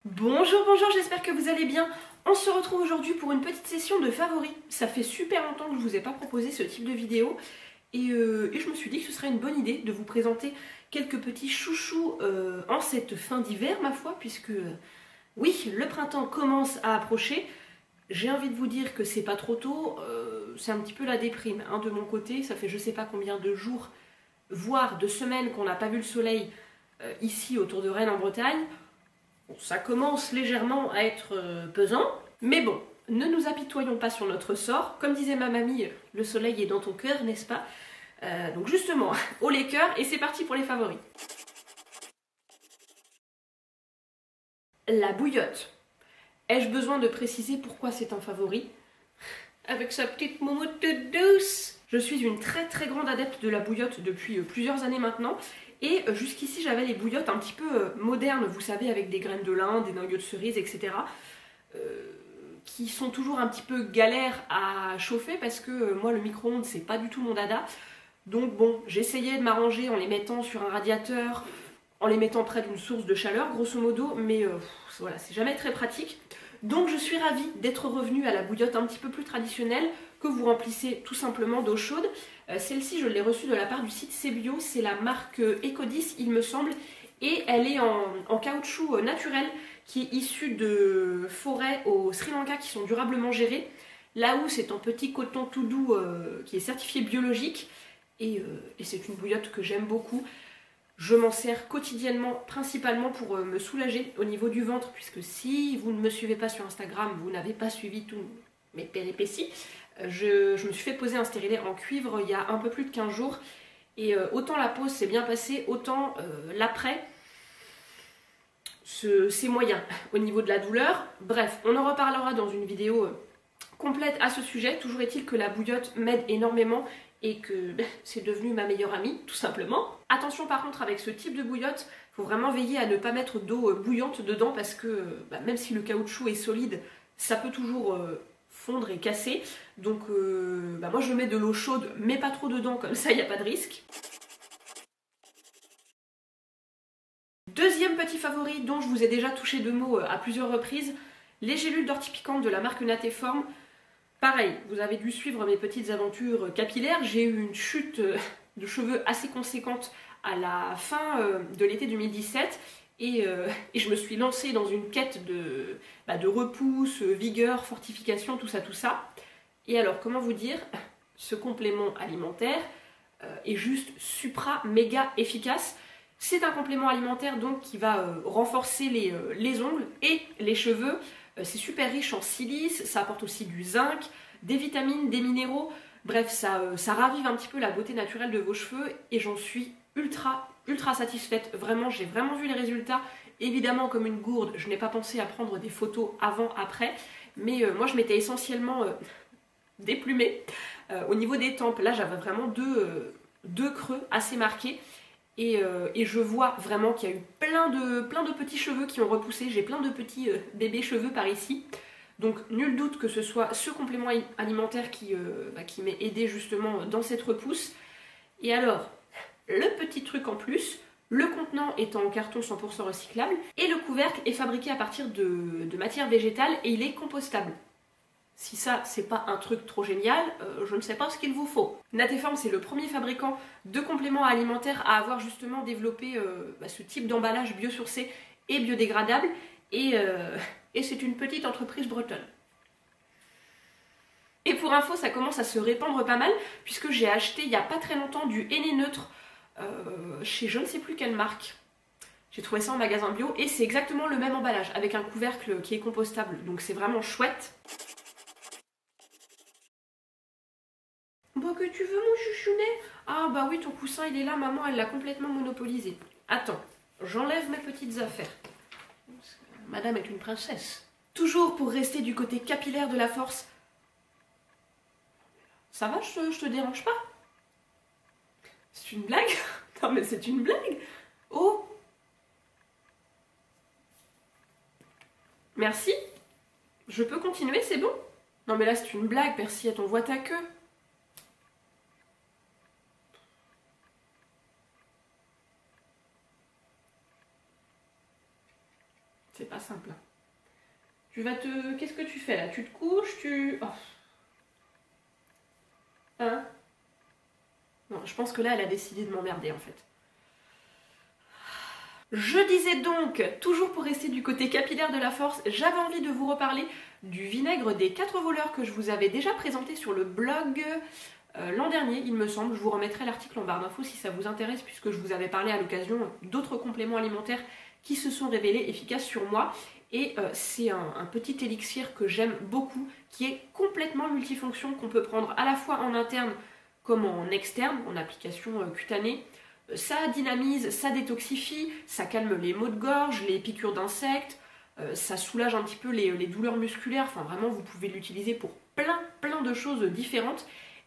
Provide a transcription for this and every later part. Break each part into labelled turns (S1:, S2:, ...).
S1: Bonjour, bonjour, j'espère que vous allez bien. On se retrouve aujourd'hui pour une petite session de favoris. Ça fait super longtemps que je vous ai pas proposé ce type de vidéo et je me suis dit que ce serait une bonne idée de vous présenter quelques petits chouchous en cette fin d'hiver, ma foi, puisque oui, le printemps commence à approcher. J'ai envie de vous dire que c'est pas trop tôt, c'est un petit peu la déprime hein, de mon côté. Ça fait je sais pas combien de jours, voire de semaines qu'on n'a pas vu le soleil ici autour de Rennes en Bretagne. Bon, ça commence légèrement à être pesant, mais bon, ne nous apitoyons pas sur notre sort. Comme disait ma mamie, le soleil est dans ton cœur, n'est-ce pas? Donc justement, au les cœurs, et c'est parti pour les favoris. La bouillotte. Ai-je besoin de préciser pourquoi c'est un favori? Avec sa petite moumoute douce. Je suis une très grande adepte de la bouillotte depuis plusieurs années maintenant. Et jusqu'ici, j'avais les bouillottes un petit peu modernes, vous savez, avec des graines de lin, des noyaux de cerise, etc. Qui sont toujours un petit peu galères à chauffer parce que moi, le micro-ondes, c'est pas du tout mon dada. Donc bon, j'essayais de m'arranger en les mettant sur un radiateur, en les mettant près d'une source de chaleur, grosso modo, mais voilà, c'est jamais très pratique. Donc je suis ravie d'être revenue à la bouillotte un petit peu plus traditionnelle, que vous remplissez tout simplement d'eau chaude. Celle-ci, je l'ai reçue de la part du site Sebio, c'est la marque Ecodis, il me semble, et elle est en caoutchouc naturel, qui est issu de forêts au Sri Lanka qui sont durablement gérées. Là où c'est en petit coton tout doux qui est certifié biologique, et c'est une bouillotte que j'aime beaucoup. Je m'en sers quotidiennement, principalement pour me soulager au niveau du ventre, puisque si vous ne me suivez pas sur Instagram, vous n'avez pas suivi tous mes péripéties. Je me suis fait poser un stérilet en cuivre il y a un peu plus de 15 jours, et autant la pose s'est bien passée, autant l'après, c'est moyen au niveau de la douleur. Bref, on en reparlera dans une vidéo complète à ce sujet. Toujours est-il que la bouillotte m'aide énormément et que c'est devenu ma meilleure amie, tout simplement. Attention par contre avec ce type de bouillotte, il faut vraiment veiller à ne pas mettre d'eau bouillante dedans parce que même si le caoutchouc est solide, ça peut toujours fondre et casser. Donc moi je mets de l'eau chaude mais pas trop dedans, comme ça il n'y a pas de risque. Deuxième petit favori dont je vous ai déjà touché deux mots à plusieurs reprises, les gélules d'ortie piquante de la marque Natéform. Pareil, vous avez dû suivre mes petites aventures capillaires, j'ai eu une chute de cheveux assez conséquente à la fin de l'été 2017 et je me suis lancée dans une quête de repousse, vigueur, fortification, tout ça, tout ça. Et alors, comment vous dire, ce complément alimentaire est juste supra méga efficace. C'est un complément alimentaire donc qui va renforcer les ongles et les cheveux. C'est super riche en silice, ça apporte aussi du zinc, des vitamines, des minéraux. Bref, ça ravive un petit peu la beauté naturelle de vos cheveux et j'en suis ultra satisfaite. Vraiment, j'ai vraiment vu les résultats. Évidemment, comme une gourde, je n'ai pas pensé à prendre des photos avant-après. Mais moi, je m'étais essentiellement déplumée. Au niveau des tempes, là, j'avais vraiment deux creux assez marqués. Et je vois vraiment qu'il y a eu plein de petits cheveux qui ont repoussé. J'ai plein de petits bébés cheveux par ici. Donc nul doute que ce soit ce complément alimentaire qui m'ait aidé justement dans cette repousse. Et alors, le petit truc en plus, le contenant est en carton 100% recyclable et le couvercle est fabriqué à partir de matière végétale et il est compostable. Si ça, c'est pas un truc trop génial, je ne sais pas ce qu'il vous faut. Natéform, c'est le premier fabricant de compléments alimentaires à avoir justement développé ce type d'emballage biosourcé et biodégradable. Et c'est une petite entreprise bretonne. Et pour info, ça commence à se répandre pas mal, puisque j'ai acheté il n'y a pas très longtemps du henné neutre chez je ne sais plus quelle marque. J'ai trouvé ça en magasin bio et c'est exactement le même emballage, avec un couvercle qui est compostable. Donc c'est vraiment chouette. Bah que tu veux mon chouchounet? Ah bah oui, ton coussin il est là, maman elle l'a complètement monopolisé. Attends, j'enlève mes petites affaires. Madame est une princesse. Toujours pour rester du côté capillaire de la force. Ça va, je te dérange pas? C'est une blague? Non mais c'est une blague. Oh. Merci. Je peux continuer, c'est bon? Non mais là c'est une blague, Percy, on voit ta queue. C'est pas simple. Tu vas te... Qu'est-ce que tu fais là? Tu te couches, tu... Oh. Hein? Non, je pense que là, elle a décidé de m'emmerder en fait. Je disais donc, toujours pour rester du côté capillaire de la force, j'avais envie de vous reparler du vinaigre des 4 voleurs que je vous avais déjà présenté sur le blog l'an dernier, il me semble. Je vous remettrai l'article en barre d'infos si ça vous intéresse, puisque je vous avais parlé à l'occasion d'autres compléments alimentaires qui se sont révélés efficaces sur moi. Et c'est un petit élixir que j'aime beaucoup, qui est complètement multifonction, qu'on peut prendre à la fois en interne comme en externe, en application cutanée. Ça dynamise, ça détoxifie, ça calme les maux de gorge, les piqûres d'insectes, ça soulage un petit peu les douleurs musculaires. Enfin vraiment, vous pouvez l'utiliser pour plein de choses différentes.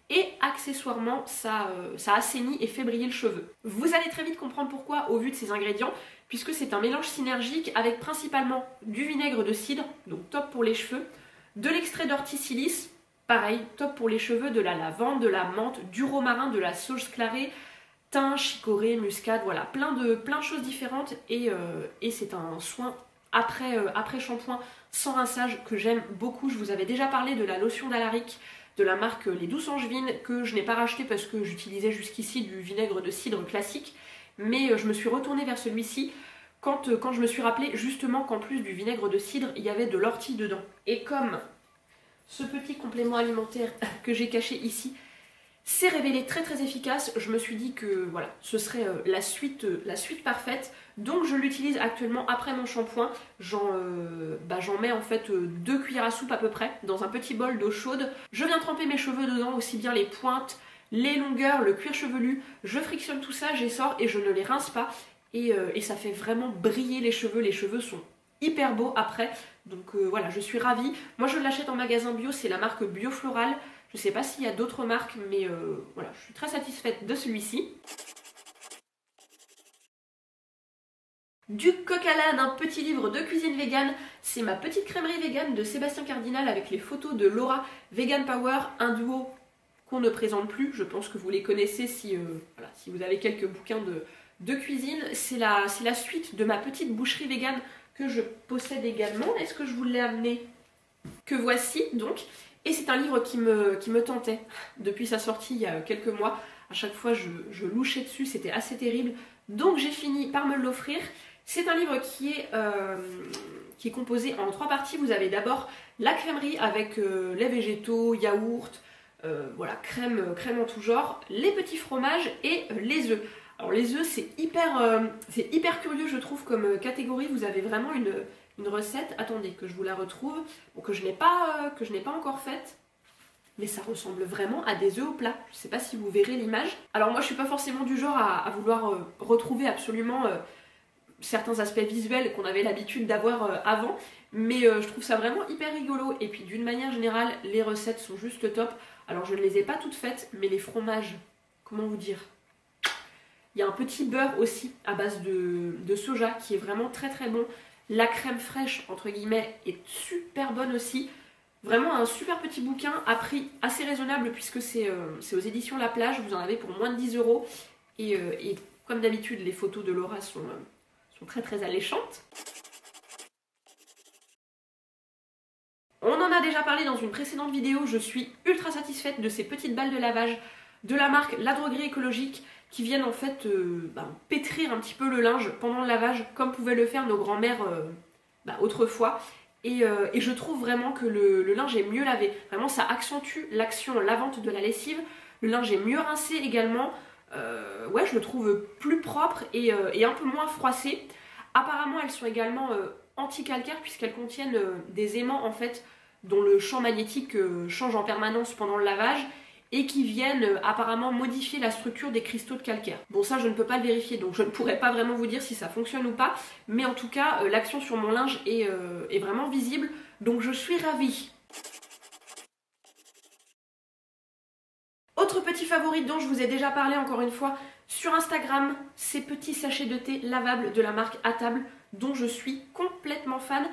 S1: Et accessoirement, ça assainit et fait briller le cheveu. Vous allez très vite comprendre pourquoi au vu de ces ingrédients, puisque c'est un mélange synergique avec principalement du vinaigre de cidre, donc top pour les cheveux, de l'extrait d'ortie pareil, top pour les cheveux, de la lavande, de la menthe, du romarin, de la sauge clarée, thym, chicorée, muscade, voilà, plein de choses différentes et c'est un soin après shampoing sans rinçage que j'aime beaucoup. Je vous avais déjà parlé de la lotion d'Alaric de la marque Les Douces Angevines que je n'ai pas racheté parce que j'utilisais jusqu'ici du vinaigre de cidre classique, mais je me suis retournée vers celui-ci quand je me suis rappelé justement qu'en plus du vinaigre de cidre, il y avait de l'ortie dedans. Et comme ce petit complément alimentaire que j'ai caché ici s'est révélé très efficace, je me suis dit que voilà, ce serait la suite parfaite. Donc je l'utilise actuellement après mon shampoing. J'en mets en fait 2 cuillères à soupe à peu près dans un petit bol d'eau chaude. Je viens tremper mes cheveux dedans, aussi bien les pointes, les longueurs, le cuir chevelu. Je frictionne tout ça, j'essore et je ne les rince pas. Et ça fait vraiment briller les cheveux. Les cheveux sont hyper beaux après. Donc voilà, je suis ravie. Moi je l'achète en magasin bio, c'est la marque Biofloral. Je ne sais pas s'il y a d'autres marques, mais voilà, je suis très satisfaite de celui-ci. Du coq à l'âne, un petit livre de cuisine vegan. C'est ma petite crèmerie vegan de Sébastien Cardinal avec les photos de Laura Vegan Power, un duo qu'on ne présente plus. Je pense que vous les connaissez si vous avez quelques bouquins de cuisine. C'est la suite de ma petite boucherie vegan que je possède également. Est-ce que je vous l'ai amené? Que voici donc. Et c'est un livre qui me tentait depuis sa sortie il y a quelques mois. À chaque fois, je louchais dessus, c'était assez terrible. Donc j'ai fini par me l'offrir. C'est un livre qui est composé en 3 parties. Vous avez d'abord la crèmerie avec les végétaux, yaourt, voilà, crème en tout genre, les petits fromages et les œufs. Alors les œufs, c'est hyper curieux je trouve comme catégorie. Vous avez vraiment une recette, attendez que je vous la retrouve, bon, que je n'ai pas encore faite, mais ça ressemble vraiment à des œufs au plat. Je ne sais pas si vous verrez l'image. Alors moi je suis pas forcément du genre à vouloir retrouver absolument certains aspects visuels qu'on avait l'habitude d'avoir avant, mais je trouve ça vraiment hyper rigolo. Et puis d'une manière générale, les recettes sont juste top. Alors je ne les ai pas toutes faites, mais les fromages, comment vous dire, il y a un petit beurre aussi à base de soja qui est vraiment très bon. La crème fraîche, entre guillemets, est super bonne aussi. Vraiment un super petit bouquin à prix assez raisonnable puisque c'est aux éditions La Plage. Vous en avez pour moins de 10 €. Et comme d'habitude, les photos de Laura sont très alléchantes. On en a déjà parlé dans une précédente vidéo. Je suis ultra satisfaite de ces petites balles de lavage de la marque La Droguerie Écologique qui viennent en fait pétrir un petit peu le linge pendant le lavage comme pouvaient le faire nos grands-mères autrefois. Et je trouve vraiment que le linge est mieux lavé. Vraiment ça accentue l'action lavante de la lessive. Le linge est mieux rincé également. Ouais, je le trouve plus propre et un peu moins froissé. Apparemment elles sont également anti-calcaires puisqu'elles contiennent des aimants en fait dont le champ magnétique change en permanence pendant le lavage et qui viennent apparemment modifier la structure des cristaux de calcaire. Bon ça je ne peux pas le vérifier donc je ne pourrais pas vraiment vous dire si ça fonctionne ou pas, mais en tout cas l'action sur mon linge est vraiment visible, donc je suis ravie. Autre petit favori dont je vous ai déjà parlé encore une fois sur Instagram, ces petits sachets de thé lavables de la marque À Table dont je suis complètement fan.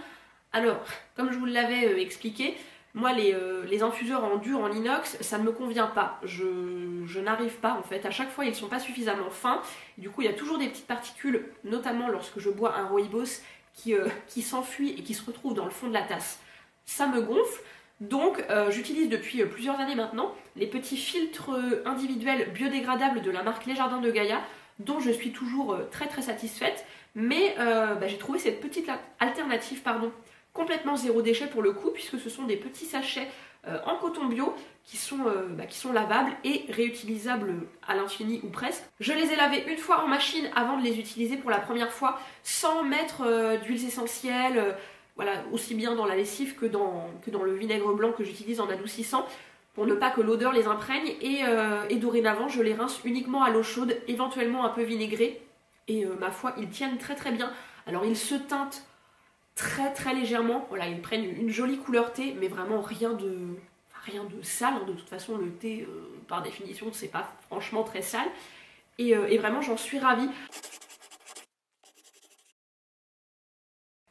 S1: Alors, comme je vous l'avais expliqué, moi les infuseurs en dur, en inox, ça ne me convient pas. Je n'arrive pas en fait. À chaque fois, ils ne sont pas suffisamment fins. Du coup, il y a toujours des petites particules, notamment lorsque je bois un rooibos, qui s'enfuit et qui se retrouve dans le fond de la tasse, ça me gonfle. Donc j'utilise depuis plusieurs années maintenant les petits filtres individuels biodégradables de la marque Les Jardins de Gaïa, dont je suis toujours très très satisfaite. Mais j'ai trouvé cette petite alternative complètement zéro déchet pour le coup, puisque ce sont des petits sachets en coton bio qui sont lavables et réutilisables à l'infini ou presque. Je les ai lavés une fois en machine avant de les utiliser pour la première fois, sans mettre d'huiles essentielles, voilà, aussi bien dans la lessive que dans le vinaigre blanc que j'utilise en adoucissant, pour ne pas que l'odeur les imprègne. Et dorénavant, je les rince uniquement à l'eau chaude, éventuellement un peu vinaigrée. Et ma foi, ils tiennent très très bien. Alors ils se teintent très très légèrement. Voilà, ils prennent une jolie couleur thé, mais vraiment rien de sale. De toute façon, le thé, par définition, c'est pas franchement très sale. Et vraiment, j'en suis ravie.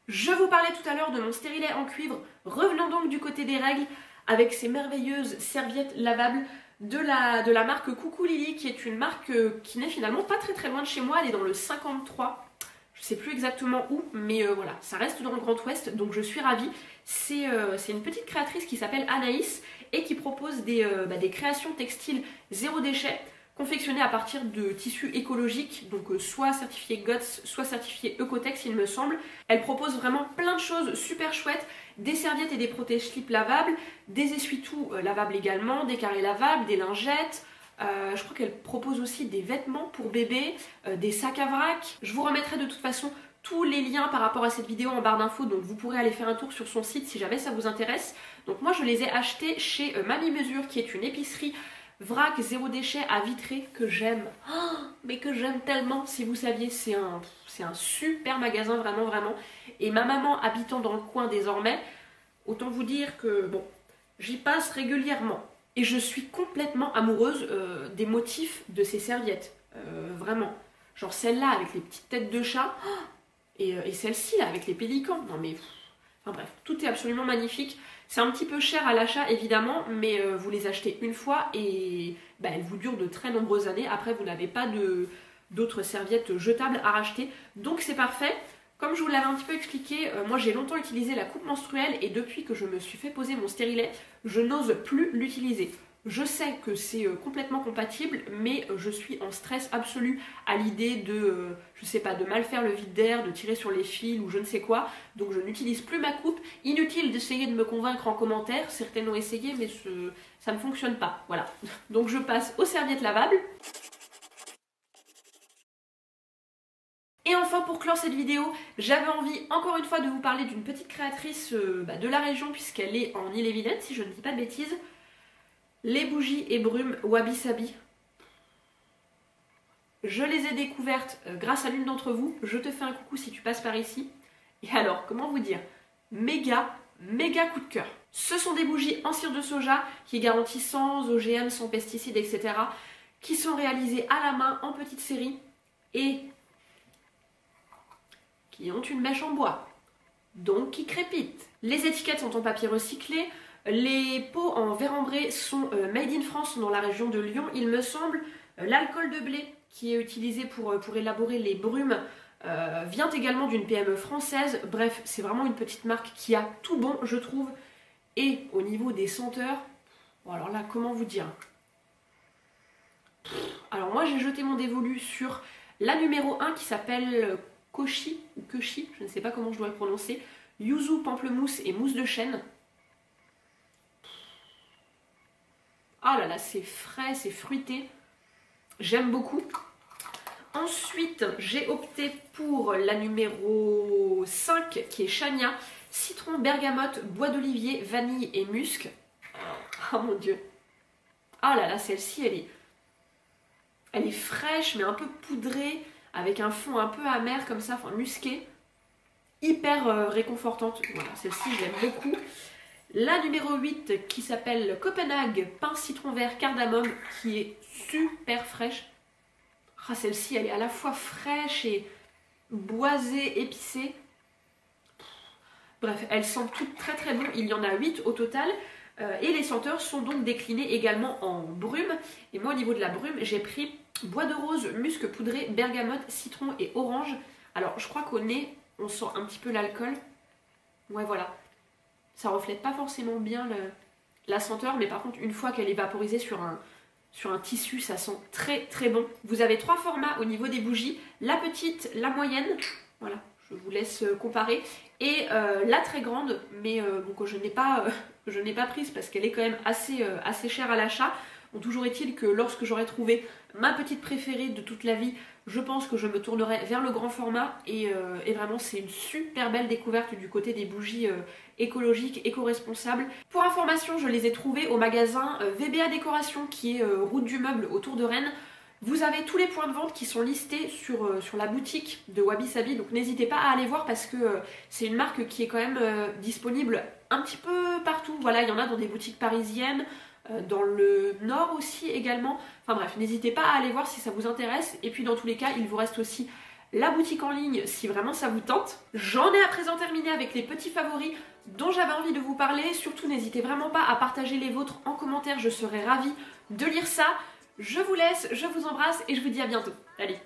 S1: Je vous parlais tout à l'heure de mon stérilet en cuivre. Revenons donc du côté des règles avec ces merveilleuses serviettes lavables de la marque Coucou Lily, qui est une marque qui n'est finalement pas très très loin de chez moi. Elle est dans le 53. Je sais plus exactement où, mais voilà, ça reste dans le Grand Ouest, donc je suis ravie. C'est une petite créatrice qui s'appelle Anaïs et qui propose des créations textiles zéro déchet, confectionnées à partir de tissus écologiques, donc soit certifiés GOTS, soit certifiés Ecotex il me semble. Elle propose vraiment plein de choses super chouettes, des serviettes et des protège-slips lavables, des essuie-tout lavables également, des carrés lavables, des lingettes. Je crois qu'elle propose aussi des vêtements pour bébé, des sacs à vrac. Je vous remettrai de toute façon tous les liens par rapport à cette vidéo en barre d'infos, donc vous pourrez aller faire un tour sur son site si jamais ça vous intéresse. Donc moi je les ai achetés chez Mamie Mesure, qui est une épicerie vrac zéro déchet à Vitré que j'aime, mais que j'aime tellement. Si vous saviez, c'est un super magasin, vraiment vraiment. Et ma maman habitant dans le coin désormais, autant vous dire que bon, j'y passe régulièrement. Et je suis complètement amoureuse des motifs de ces serviettes. Vraiment. Genre celle-là avec les petites têtes de chat. Et celle-ci là avec les pélicans. Non mais... Enfin bref, tout est absolument magnifique. C'est un petit peu cher à l'achat évidemment, mais vous les achetez une fois et elles vous durent de très nombreuses années. Après vous n'avez pas d'autres serviettes jetables à racheter. Donc c'est parfait. Comme je vous l'avais un petit peu expliqué, moi j'ai longtemps utilisé la coupe menstruelle et depuis que je me suis fait poser mon stérilet, je n'ose plus l'utiliser. Je sais que c'est complètement compatible, mais je suis en stress absolu à l'idée de, je sais pas, de mal faire le vide d'air, de tirer sur les fils ou je ne sais quoi. Donc je n'utilise plus ma coupe. Inutile d'essayer de me convaincre en commentaire, certaines ont essayé mais ça ne fonctionne pas. Voilà. Donc je passe aux serviettes lavables. Et enfin, pour clore cette vidéo, j'avais envie encore une fois de vous parler d'une petite créatrice de la région, puisqu'elle est en Ille-et-Vilaine, si je ne dis pas de bêtises. Les bougies et brumes Wabi Sabi. Je les ai découvertes grâce à l'une d'entre vous. Je te fais un coucou si tu passes par ici. Et alors, comment vous dire, méga coup de cœur. Ce sont des bougies en cire de soja qui garantissent sans OGM, sans pesticides, etc. qui sont réalisées à la main en petite série et qui ont une mèche en bois, donc qui crépitent. Les étiquettes sont en papier recyclé, les pots en verre ambré sont made in France, dans la région de Lyon, il me semble. L'alcool de blé qui est utilisé pour élaborer les brumes vient également d'une PME française. Bref, c'est vraiment une petite marque qui a tout bon, je trouve. Et au niveau des senteurs, bon alors là, comment vous dire? Alors moi, j'ai jeté mon dévolu sur la numéro 1 qui s'appelle Koshi, ou Koshi, je ne sais pas comment je dois le prononcer. Yuzu, pamplemousse et mousse de chêne. Ah là là, c'est frais, c'est fruité. J'aime beaucoup. Ensuite, j'ai opté pour la numéro 5 qui est Chania. Citron, bergamote, bois d'olivier, vanille et musc. Oh mon dieu. Ah là là, celle-ci, elle est fraîche mais un peu poudrée, avec un fond un peu amer comme ça, enfin musqué. Hyper réconfortante. Voilà, celle-ci, je l'aime beaucoup. La numéro 8 qui s'appelle Copenhague, pain citron vert cardamome, qui est super fraîche. Ah, celle-ci, elle est à la fois fraîche et boisée, épicée. Bref, elles sentent toutes très très bon. Il y en a 8 au total. Et les senteurs sont donc déclinées également en brume. Et moi, au niveau de la brume, j'ai pris bois de rose, musc poudré, bergamote, citron et orange. Alors, je crois qu'au nez, on sent un petit peu l'alcool. Ouais, voilà. Ça reflète pas forcément bien la senteur, mais par contre, une fois qu'elle est vaporisée sur un tissu, ça sent très très bon. Vous avez 3 formats au niveau des bougies. La petite, la moyenne, voilà, je vous laisse comparer. Et la très grande, mais bon, que je n'ai pas prise parce qu'elle est quand même assez chère à l'achat. Bon, toujours est-il que lorsque j'aurai trouvé ma petite préférée de toute la vie, je pense que je me tournerai vers le grand format. Et vraiment, c'est une super belle découverte du côté des bougies écologiques, éco-responsables. Pour information, je les ai trouvées au magasin VBA Décoration qui est route du meuble autour de Rennes. Vous avez tous les points de vente qui sont listés sur la boutique de Wabi Sabi, donc n'hésitez pas à aller voir parce que c'est une marque qui est quand même disponible un petit peu partout. Voilà, il y en a dans des boutiques parisiennes, dans le nord aussi également. Enfin bref, n'hésitez pas à aller voir si ça vous intéresse. Et puis dans tous les cas, il vous reste aussi la boutique en ligne si vraiment ça vous tente. J'en ai à présent terminé avec les petits favoris dont j'avais envie de vous parler. Surtout, n'hésitez vraiment pas à partager les vôtres en commentaire, je serais ravie de lire ça. Je vous laisse, je vous embrasse et je vous dis à bientôt. Allez.